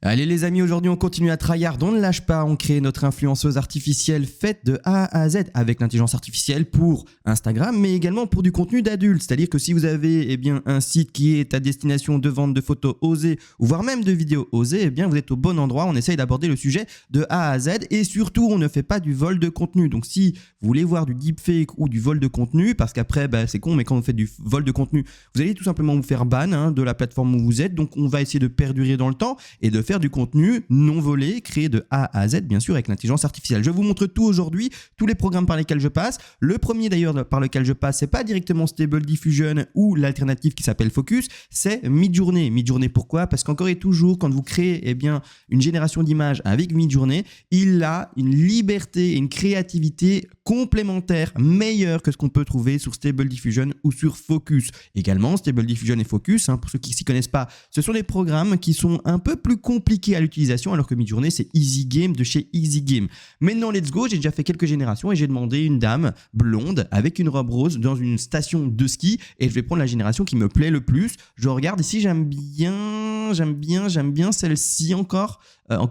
Allez les amis, aujourd'hui on continue à tryhard, on ne lâche pas, on crée notre influenceuse artificielle faite de A à Z avec l'intelligence artificielle pour Instagram, mais également pour du contenu d'adulte. C'est-à-dire que si vous avez un site qui est à destination de vente de photos osées, ou voire même de vidéos osées, vous êtes au bon endroit. On essaye d'aborder le sujet de A à Z et surtout on ne fait pas du vol de contenu. Donc si vous voulez voir du deepfake ou du vol de contenu, parce qu'après c'est con, mais quand vous faites du vol de contenu, vous allez tout simplement vous faire ban de la plateforme où vous êtes. Donc on va essayer de perdurer dans le temps et de faire du contenu non volé, créé de A à Z, bien sûr, avec l'intelligence artificielle. Je vous montre tout aujourd'hui, tous les programmes par lesquels je passe. Le premier d'ailleurs par lequel je passe, c'est pas directement Stable Diffusion ou l'alternative qui s'appelle Focus, c'est Midjourney. Midjourney, pourquoi? Parce qu'encore et toujours, quand vous créez une génération d'images avec Midjourney, il a une liberté et une créativité complémentaire, meilleure que ce qu'on peut trouver sur Stable Diffusion ou sur Focus. Également, Stable Diffusion et Focus, pour ceux qui ne s'y connaissent pas, ce sont des programmes qui sont un peu plus compliqués à l'utilisation, alors que Midjourney, c'est Easy Game de chez Easy Game. Maintenant, let's go, j'ai déjà fait quelques générations et j'ai demandé une dame blonde avec une robe rose dans une station de ski et je vais prendre la génération qui me plaît le plus. Je regarde ici, j'aime bien celle-ci encore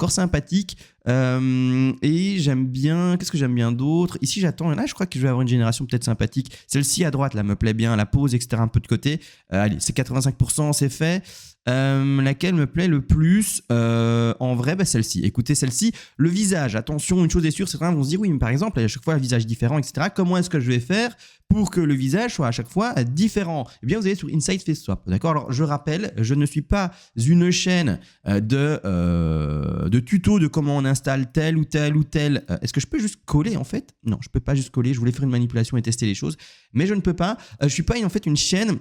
sympathique. Et j'aime bien, qu'est-ce que j'aime bien d'autre? Ici j'attends, là je crois que je vais avoir une génération peut-être sympathique. Celle-ci à droite là me plaît bien, la pose etc, un peu de côté. Allez, c'est 85%, c'est fait. Laquelle me plaît le plus en vrai, celle-ci. Écoutez, celle-ci, le visage, attention, une chose est sûre, certains vont se dire oui, mais par exemple, à chaque fois un visage différent, etc. Comment est-ce que je vais faire pour que le visage soit à chaque fois différent? Eh bien, vous allez sur Inside Face Swap, d'accord? Alors, je rappelle, je ne suis pas une chaîne de tutos de comment on installe tel ou tel ou tel. Est-ce que je peux juste coller en fait? Non, je peux pas juste coller. Je voulais faire une manipulation et tester les choses, mais je ne peux pas. Je suis pas en fait une chaîne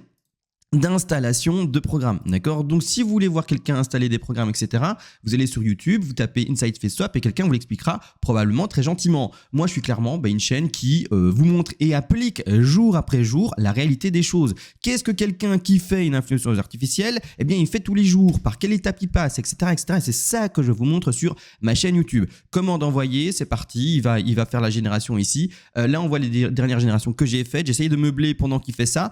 d'installation de programmes, d'accord? Donc si vous voulez voir quelqu'un installer des programmes, etc., vous allez sur YouTube, vous tapez Inside Face Swap et quelqu'un vous l'expliquera probablement très gentiment. Moi, je suis clairement une chaîne qui vous montre et applique jour après jour la réalité des choses. Qu'est-ce que quelqu'un qui fait une influenceuse artificielle? Eh bien, il fait tous les jours, par quelle étape il passe, etc., etc. Et c'est ça que je vous montre sur ma chaîne YouTube. Comment d'envoyer? C'est parti, il va faire la génération ici. Là, on voit les dernières générations que j'ai faites. J'essaye de meubler pendant qu'il fait ça.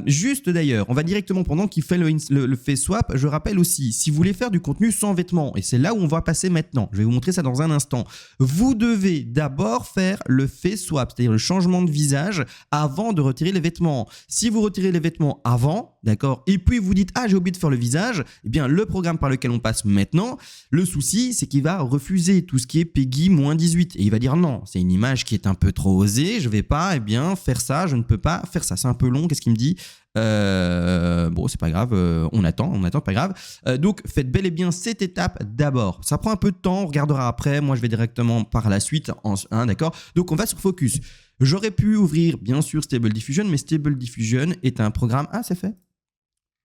Juste d'ailleurs, on va directement pendant qu'il fait le face swap. Je rappelle aussi, si vous voulez faire du contenu sans vêtements, et c'est là où on va passer maintenant, je vais vous montrer ça dans un instant, vous devez d'abord faire le face swap, c'est-à-dire le changement de visage avant de retirer les vêtements. Si vous retirez les vêtements avant, d'accord, et puis vous dites « Ah, j'ai oublié de faire le visage », eh bien le programme par lequel on passe maintenant, le souci, c'est qu'il va refuser tout ce qui est Peggy -18 et il va dire « Non, c'est une image qui est un peu trop osée, je vais pas faire ça, je ne peux pas faire ça, c'est un peu long, qu'est-ce qu'il me dit ?» Bon, c'est pas grave, on attend, pas grave. Donc, faites bel et bien cette étape d'abord. Ça prend un peu de temps, on regardera après. Moi, je vais directement par la suite, d'accord? Donc, on va sur Focus. J'aurais pu ouvrir, bien sûr, Stable Diffusion, mais Stable Diffusion est un programme... Ah, c'est fait?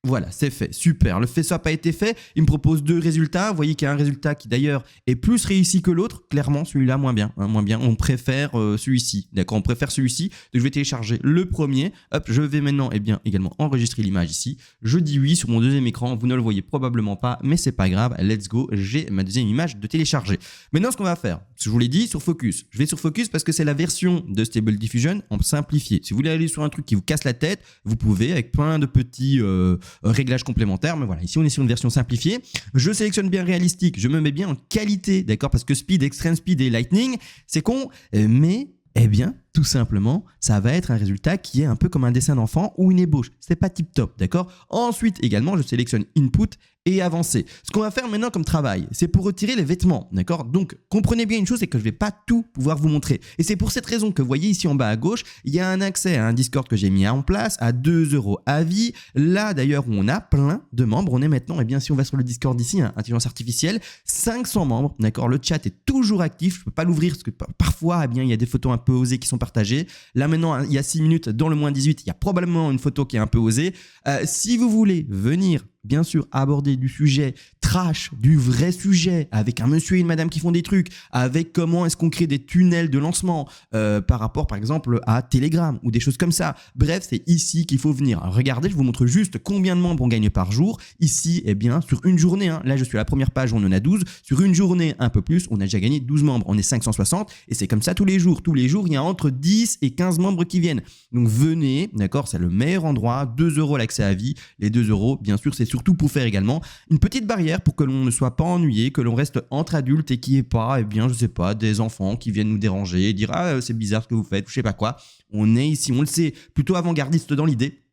Voilà, c'est fait, super. Le face swap a été fait, il me propose deux résultats. Vous voyez qu'il y a un résultat qui d'ailleurs est plus réussi que l'autre. Clairement, celui-là, moins bien. On préfère celui-ci, d'accord? On préfère celui-ci. Donc, je vais télécharger le premier. Hop, je vais maintenant également enregistrer l'image ici. Je dis oui sur mon deuxième écran. Vous ne le voyez probablement pas, mais c'est pas grave. Let's go, j'ai ma deuxième image de télécharger. Maintenant, ce qu'on va faire, je vous l'ai dit, sur Focus. Je vais sur Focus parce que c'est la version de Stable Diffusion en simplifié. Si vous voulez aller sur un truc qui vous casse la tête, vous pouvez avec plein de petits... réglages complémentaires, mais voilà, ici on est sur une version simplifiée. Je sélectionne bien réalistique, je me mets bien en qualité, d'accord, parce que speed, extreme speed et lightning, c'est con, mais tout simplement, ça va être un résultat qui est un peu comme un dessin d'enfant ou une ébauche. C'est pas tip top, d'accord? Ensuite, également, je sélectionne Input et Avancer. Ce qu'on va faire maintenant comme travail, c'est pour retirer les vêtements, d'accord? Donc, comprenez bien une chose, c'est que je vais pas tout pouvoir vous montrer. Et c'est pour cette raison que vous voyez ici en bas à gauche, il y a un accès à un Discord que j'ai mis en place à 2 € à vie. Là, d'ailleurs, où on a plein de membres. On est maintenant, si on va sur le Discord ici, intelligence artificielle, 500 membres, d'accord? Le chat est toujours actif. Je peux pas l'ouvrir parce que parfois, il y a des photos un peu osées qui sont partagées. Là maintenant, il y a 6 minutes dans le -18, il y a probablement une photo qui est un peu osée. Si vous voulez venir bien sûr aborder du sujet trash, du vrai sujet, avec un monsieur et une madame qui font des trucs, avec comment est-ce qu'on crée des tunnels de lancement par rapport par exemple à Telegram ou des choses comme ça. Bref, c'est ici qu'il faut venir. Alors, regardez, je vous montre juste combien de membres on gagne par jour. Ici, sur une journée, là je suis à la première page, on en a 12. Sur une journée, un peu plus, on a déjà gagné 12 membres. On est 560 et c'est comme ça tous les jours. Tous les jours, il y a entre 10 et 15 membres qui viennent. Donc venez, d'accord, c'est le meilleur endroit. 2 € l'accès à vie. Les 2 €, bien sûr, c'est surtout pour faire également une petite barrière pour que l'on ne soit pas ennuyé, que l'on reste entre adultes et qu'il n'y ait pas, je sais pas, des enfants qui viennent nous déranger, dire ah c'est bizarre ce que vous faites, je sais pas quoi. On est ici, on le sait, plutôt avant-gardiste dans l'idée.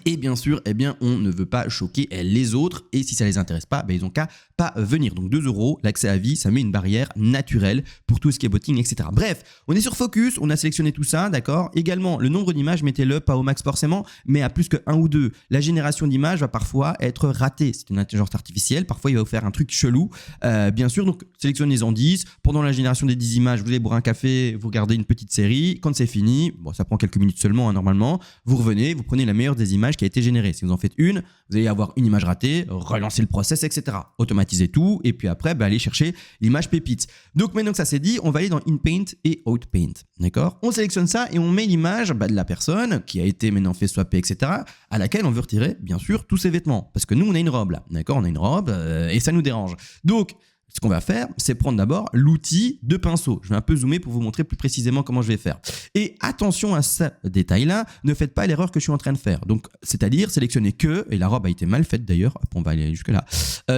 Et bien sûr, on ne veut pas choquer les autres. Et si ça les intéresse pas, ils ont qu'à pas venir. Donc 2 €, l'accès à vie, ça met une barrière naturelle pour tout ce qui est botting, etc. Bref, on est sur Focus, on a sélectionné tout ça, d'accord. Également, le nombre d'images, mettez-le pas au max forcément, mais à plus que 1 ou 2. La génération d'images va parfois être ratée. C'est une intelligence artificielle. Parfois, il va vous faire un truc chelou. Bien sûr, donc sélectionnez-en 10. Pendant la génération des 10 images, vous allez boire un café, vous regardez une petite série. Quand c'est fini, ça prend quelques minutes seulement normalement, vous revenez, vous prenez la meilleure des images qui a été générée. Si vous en faites une, vous allez avoir une image ratée, relancer le process, etc. Automatiser tout et puis après, aller chercher l'image pépite. Donc maintenant que ça c'est dit, on va aller dans InPaint et OutPaint. D'accord ? On sélectionne ça et on met l'image de la personne qui a été maintenant fait swapper, etc. à laquelle on veut retirer, bien sûr, tous ses vêtements. Parce que nous, on a une robe là. D'accord ? On a une robe et ça nous dérange. Donc, ce qu'on va faire, c'est prendre d'abord l'outil de pinceau. Je vais un peu zoomer pour vous montrer plus précisément comment je vais faire. Et attention à ce détail-là, ne faites pas l'erreur que je suis en train de faire. Donc, c'est-à-dire sélectionnez que, et la robe a été mal faite d'ailleurs, on va aller jusque-là,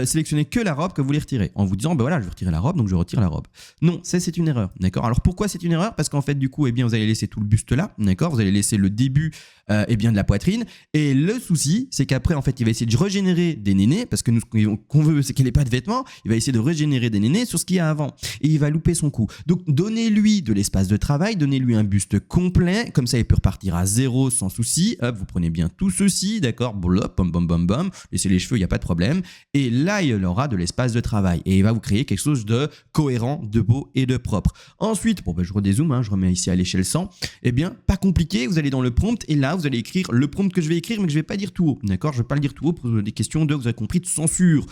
sélectionnez que la robe que vous voulez retirer, en vous disant, je vais retirer la robe, donc je retire la robe. Non, c'est une erreur, d'accord ? Alors pourquoi c'est une erreur ? Parce qu'en fait, du coup, vous allez laisser tout le buste là, d'accord ? Vous allez laisser le début de la poitrine. Et le souci, c'est qu'après, en fait, il va essayer de régénérer des nénés, parce que nous, ce qu'on veut, c'est qu'il n'ait pas de vêtements. Il va essayer de régénérer des nénés sur ce qu'il y a avant. Et il va louper son coup. Donc, donnez-lui de l'espace de travail, donnez-lui un buste complet. Comme ça, il peut repartir à 0 sans souci. Hop, vous prenez bien tout ceci, d'accord ? Blop, bom, bom, bom, bom. Laissez les cheveux, il n'y a pas de problème. Et là, il aura de l'espace de travail. Et il va vous créer quelque chose de cohérent, de beau et de propre. Ensuite, je redézoome, je remets ici à l'échelle 100. Pas compliqué, vous allez dans le prompt et là, vous allez écrire le prompt que je vais écrire, mais que je ne vais pas dire tout haut. D'accord ? Je ne vais pas le dire tout haut pour des questions vous avez compris, de censure.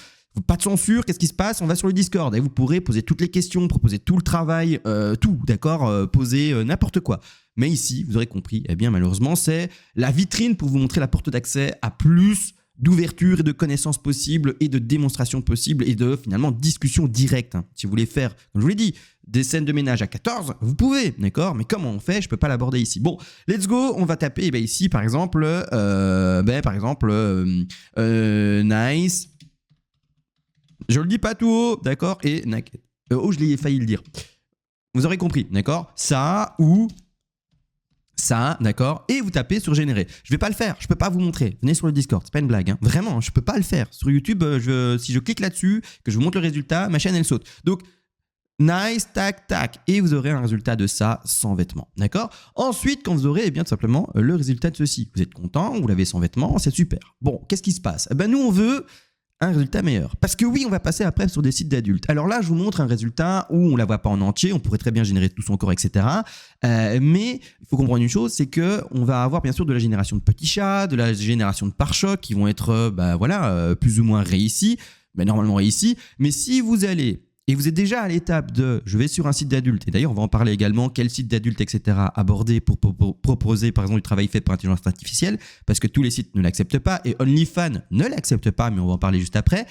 Pas de censure, qu'est-ce qui se passe ? On va sur le Discord et vous pourrez poser toutes les questions, proposer tout le travail, tout, d'accord ? Poser n'importe quoi. Mais ici, vous aurez compris, malheureusement, c'est la vitrine pour vous montrer la porte d'accès à plus d'ouverture et de connaissances possibles et de démonstrations possibles et de finalement discussion directe. Si vous voulez faire, comme je vous l'ai dit, des scènes de ménage à 14, vous pouvez, d'accord ? Mais comment on fait ? Je ne peux pas l'aborder ici. Bon, let's go, on va taper ici par exemple, nice. Je le dis pas tout haut, d'accord ? Et je l'ai failli le dire. Vous aurez compris, d'accord ? Ça ou ça, d'accord ? Et vous tapez sur générer. Je vais pas le faire, je peux pas vous montrer. Venez sur le Discord, c'est pas une blague, Vraiment, je peux pas le faire. Sur YouTube, si je clique là-dessus, que je vous montre le résultat, ma chaîne elle saute. Donc nice, tac, tac. Et vous aurez un résultat de ça sans vêtements, d'accord ? Ensuite, quand vous aurez tout simplement le résultat de ceci, vous êtes content, vous l'avez sans vêtements, c'est super. Bon, qu'est-ce qui se passe ? Nous, on veut un résultat meilleur. Parce que oui, on va passer après sur des sites d'adultes. Alors là, je vous montre un résultat où on ne la voit pas en entier, on pourrait très bien générer tout son corps, etc. Mais il faut comprendre une chose, c'est qu'on va avoir bien sûr de la génération de petits chats, de la génération de pare-chocs qui vont être plus ou moins réussis, normalement réussis. Mais si vous allez et vous êtes déjà à l'étape de je vais sur un site d'adulte, et d'ailleurs on va en parler également, quel site d'adulte, etc. aborder pour proposer par exemple du travail fait par intelligence artificielle, parce que tous les sites ne l'acceptent pas et OnlyFans ne l'accepte pas, mais on va en parler juste après.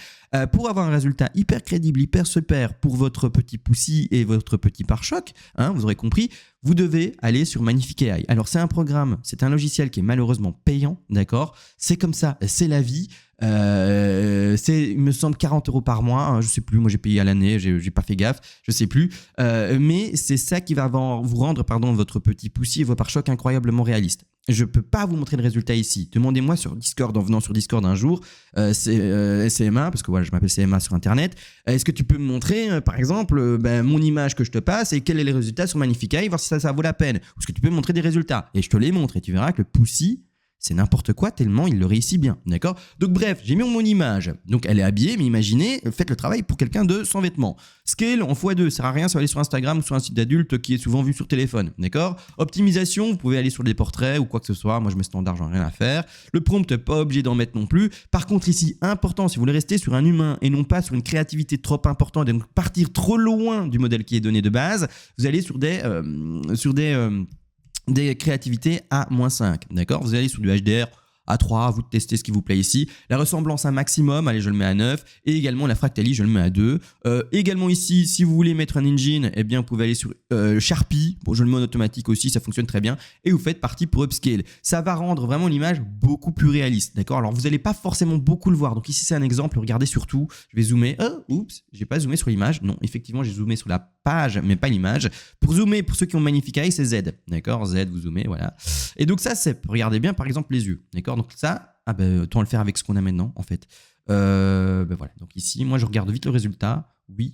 Pour avoir un résultat hyper crédible, hyper super pour votre petit poussi et votre petit pare-choc, vous aurez compris, vous devez aller sur Magnifique AI. Alors c'est un programme, c'est un logiciel qui est malheureusement payant, d'accord ? C'est comme ça, c'est la vie. Il me semble 40 € par mois, je sais plus, moi j'ai payé à l'année, j'ai pas fait gaffe, je sais plus, mais c'est ça qui va vous rendre votre petit poussi et vos pare-chocs incroyablement réalistes. Je peux pas vous montrer le résultat ici. Demandez-moi sur Discord, en venant sur Discord un jour, CMA, parce que voilà, je m'appelle CMA sur Internet. Est-ce que tu peux me montrer, par exemple, mon image que je te passe et quels sont les résultats sur Magnifique AI, voir si ça vaut la peine. Ou est-ce que tu peux me montrer des résultats ? Et je te les montre et tu verras que le poussi, c'est n'importe quoi tellement il le réussit bien, d'accord ? Donc bref, j'ai mis mon image, donc elle est habillée, mais imaginez, faites le travail pour quelqu'un de sans vêtements. Scale en x2, ça sert à rien, ça va aller sur Instagram ou sur un site d'adulte qui est souvent vu sur téléphone, d'accord ? Optimisation, vous pouvez aller sur des portraits ou quoi que ce soit, moi je mets standard, j'en ai rien à faire. Le prompt, pas obligé d'en mettre non plus. Par contre ici, important, si vous voulez rester sur un humain et non pas sur une créativité trop importante et donc partir trop loin du modèle qui est donné de base, vous allez sur des créativités à -5, d'accord ? Vous allez sur du HDR à 3, à vous de tester ce qui vous plaît ici. La ressemblance un maximum, allez, je le mets à 9. Et également la Fractali, je le mets à 2. Également ici, si vous voulez mettre un engine, eh bien, vous pouvez aller sur Sharpie. Bon, je le mets en automatique aussi, ça fonctionne très bien. Et vous faites partie pour upscale. Ça va rendre vraiment l'image beaucoup plus réaliste, d'accord? Alors, vous n'allez pas forcément beaucoup le voir. Donc ici, c'est un exemple. Regardez surtout. Je vais zoomer. Oups, j'ai pas zoomé sur l'image. Non, effectivement, j'ai zoomé sur la page, mais pas l'image. Pour zoomer, pour ceux qui ont Magnific Eye, c'est Z, d'accord? Z, vous zoomez, voilà. Et donc ça, c'est, regardez bien, par exemple, les yeux, d'accord? Donc ça, autant le faire avec ce qu'on a maintenant, en fait. Voilà, donc ici, moi, je regarde vite le résultat. Oui,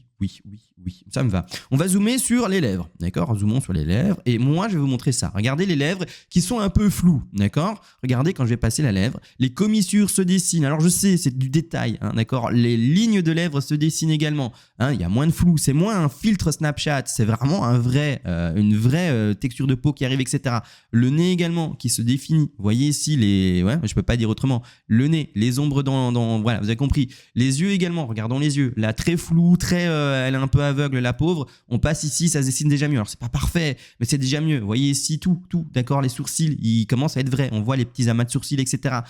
ça me va. On va zoomer sur les lèvres, d'accord? Zoomons sur les lèvres. Et moi, je vais vous montrer ça. Regardez les lèvres qui sont un peu floues, d'accord? Regardez quand je vais passer la lèvre. Les commissures se dessinent. Alors, je sais, c'est du détail, hein, d'accord? Les lignes de lèvres se dessinent également. Hein, il y a moins de flou. C'est moins un filtre Snapchat. C'est vraiment une vraie texture de peau qui arrive, etc. Le nez également qui se définit. Vous voyez ici les... Ouais, je peux pas dire autrement. Le nez, les ombres voilà, vous avez compris. Les yeux également. Regardons les yeux. Là, très flou, elle est un peu aveugle, la pauvre. On passe ici, ça se dessine déjà mieux. Alors c'est pas parfait, mais c'est déjà mieux. Vous voyez ici tout, d'accord. Les sourcils, ils commencent à être vrais. On voit les petits amas de sourcils, etc.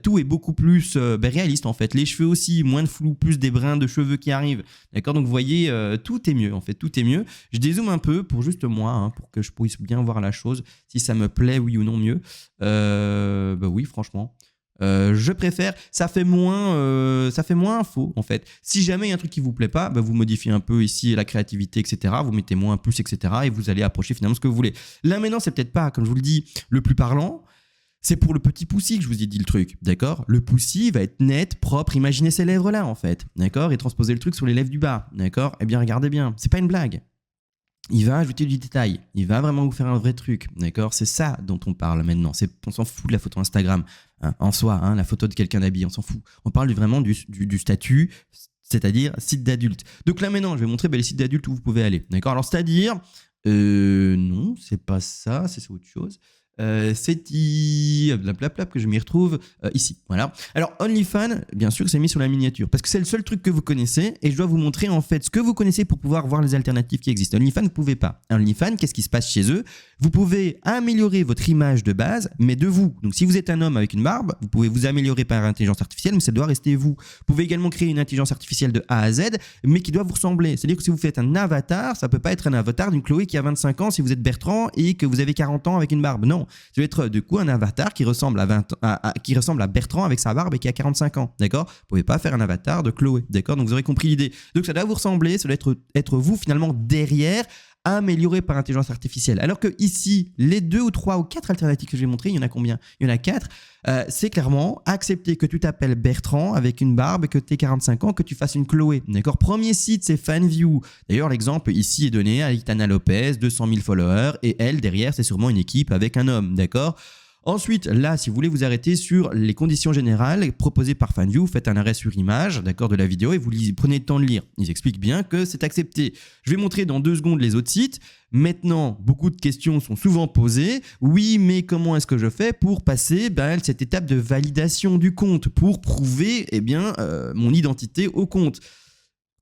Tout est beaucoup plus réaliste en fait. Les cheveux aussi, moins de flou, plus des brins de cheveux qui arrivent, d'accord. Donc vous voyez, tout est mieux en fait, tout est mieux. Je dézoome un peu pour juste moi, hein, pour que je puisse bien voir la chose, si ça me plaît, oui ou non mieux. Oui, franchement. Je préfère, ça fait moins info en fait. Si jamais il y a un truc qui vous plaît pas, vous modifiez un peu ici la créativité, etc. Vous mettez moins un plus, etc. Et vous allez approcher finalement ce que vous voulez. Là maintenant, c'est peut-être pas, comme je vous le dis, le plus parlant. C'est pour le petit poussi que je vous ai dit le truc, d'accord? Le poussi va être net, propre. Imaginez ces lèvres là en fait, d'accord? Et transposer le truc sur les lèvres du bas, d'accord? Eh bien regardez bien, c'est pas une blague. Il va ajouter du détail, il va vraiment vous faire un vrai truc, d'accord? C'est ça dont on parle maintenant. On s'en fout de la photo Instagram, hein, en soi, hein, la photo de quelqu'un d'habillé, on s'en fout. On parle vraiment du statut, c'est-à-dire site d'adulte. Donc là maintenant, je vais montrer les sites d'adultes où vous pouvez aller, d'accord? Alors c'est-à-dire, non, c'est pas ça, c'est autre chose. C'est que je m'y retrouve ici, voilà. Alors OnlyFans, bien sûr, c'est mis sur la miniature parce que c'est le seul truc que vous connaissez et je dois vous montrer en fait ce que vous connaissez pour pouvoir voir les alternatives qui existent. OnlyFans, vous ne pouvez pas. OnlyFans, qu'est-ce qui se passe chez eux? Vous pouvez améliorer votre image de base, mais de vous. Donc si vous êtes un homme avec une barbe, vous pouvez vous améliorer par intelligence artificielle, mais ça doit rester vous. Vous pouvez également créer une intelligence artificielle de A à Z, mais qui doit vous ressembler. C'est-à-dire que si vous faites un avatar, ça peut pas être un avatar d'une Chloé qui a 25 ans si vous êtes Bertrand et que vous avez 40 ans avec une barbe. Non. Ça va être du coup un avatar qui ressemble à Bertrand avec sa barbe et qui a 45 ans, d'accord? Vous pouvez pas faire un avatar de Chloé, d'accord? Donc vous aurez compris l'idée. Donc ça doit vous ressembler, ça doit être vous finalement derrière, amélioré par intelligence artificielle. Alors que ici, les 2 ou 3 ou 4 alternatives que je vais montrer, il y en a combien? Il y en a 4. C'est clairement accepter que tu t'appelles Bertrand avec une barbe, que tu aies 45 ans, que tu fasses une Chloé. D'accord? Premier site, c'est FanView. D'ailleurs, l'exemple ici est donné à Aitana Lopez, 200 000 followers, et elle, derrière, c'est sûrement une équipe avec un homme. D'accord? Ensuite, là, si vous voulez vous arrêter sur les conditions générales proposées par FanView, vous faites un arrêt sur image, d'accord, de la vidéo et vous prenez le temps de lire. Ils expliquent bien que c'est accepté. Je vais montrer dans 2 secondes les autres sites. Maintenant, beaucoup de questions sont souvent posées. Oui, mais comment est-ce que je fais pour passer cette étape de validation du compte, pour prouver mon identité au compte?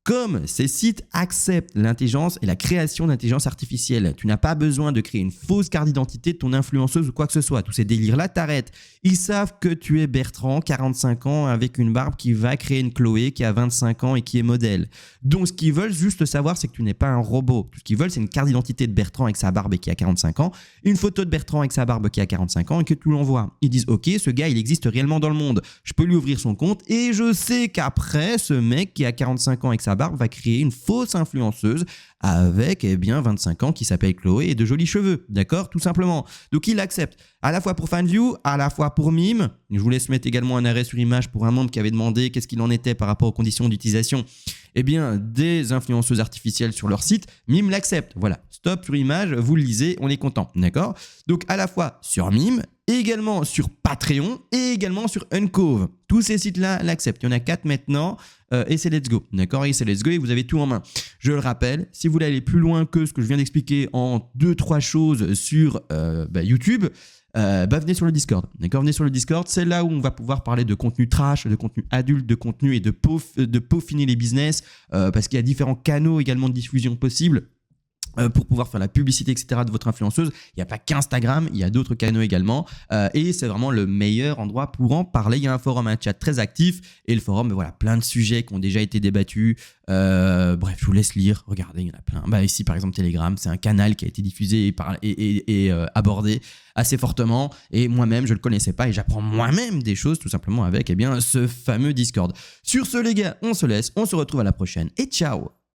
Comme ces sites acceptent l'intelligence et la création d'intelligence artificielle, tu n'as pas besoin de créer une fausse carte d'identité de ton influenceuse ou quoi que ce soit. Tous ces délires-là, t'arrêtes. Ils savent que tu es Bertrand, 45 ans, avec une barbe qui va créer une Chloé qui a 25 ans et qui est modèle. Donc, ce qu'ils veulent juste savoir, c'est que tu n'es pas un robot. Tout ce qu'ils veulent, c'est une carte d'identité de Bertrand avec sa barbe et qui a 45 ans, une photo de Bertrand avec sa barbe qui a 45 ans et que tu l'envoies. Ils disent, ok, ce gars, il existe réellement dans le monde. Je peux lui ouvrir son compte et je sais qu'après, ce mec qui a 45 ans avec sa barbe va créer une fausse influenceuse avec 25 ans qui s'appelle Chloé et de jolis cheveux, d'accord, tout simplement. Donc il accepte à la fois pour FanView, à la fois pour Mime. Je vous laisse mettre également un arrêt sur image pour un membre qui avait demandé qu'est-ce qu'il en était par rapport aux conditions d'utilisation des influenceuses artificielles sur leur site. Mime l'accepte, voilà, stop sur image, vous le lisez, on est content, d'accord. Donc à la fois sur Mime, également sur Patreon et également sur Uncove. Tous ces sites-là l'acceptent. Il y en a 4 maintenant et c'est let's go. D'accord? Et c'est let's go et vous avez tout en main. Je le rappelle, si vous voulez aller plus loin que ce que je viens d'expliquer en 2-3 choses sur YouTube, venez sur le Discord. D'accord? Venez sur le Discord, c'est là où on va pouvoir parler de contenu trash, de contenu adulte, de contenu et de peaufiner les business parce qu'il y a différents canaux également de diffusion possibles. pour pouvoir faire la publicité, etc. de votre influenceuse. Il n'y a pas qu'Instagram, il y a d'autres canaux également. Et c'est vraiment le meilleur endroit pour en parler. Il y a un forum, un chat très actif. Et le forum, voilà, plein de sujets qui ont déjà été débattus. Bref, je vous laisse lire. Regardez, il y en a plein. Ici, par exemple, Telegram, c'est un canal qui a été diffusé et abordé assez fortement. Et moi-même, je ne le connaissais pas. Et j'apprends moi-même des choses, tout simplement, avec ce fameux Discord. Sur ce, les gars, on se laisse. On se retrouve à la prochaine. Et ciao!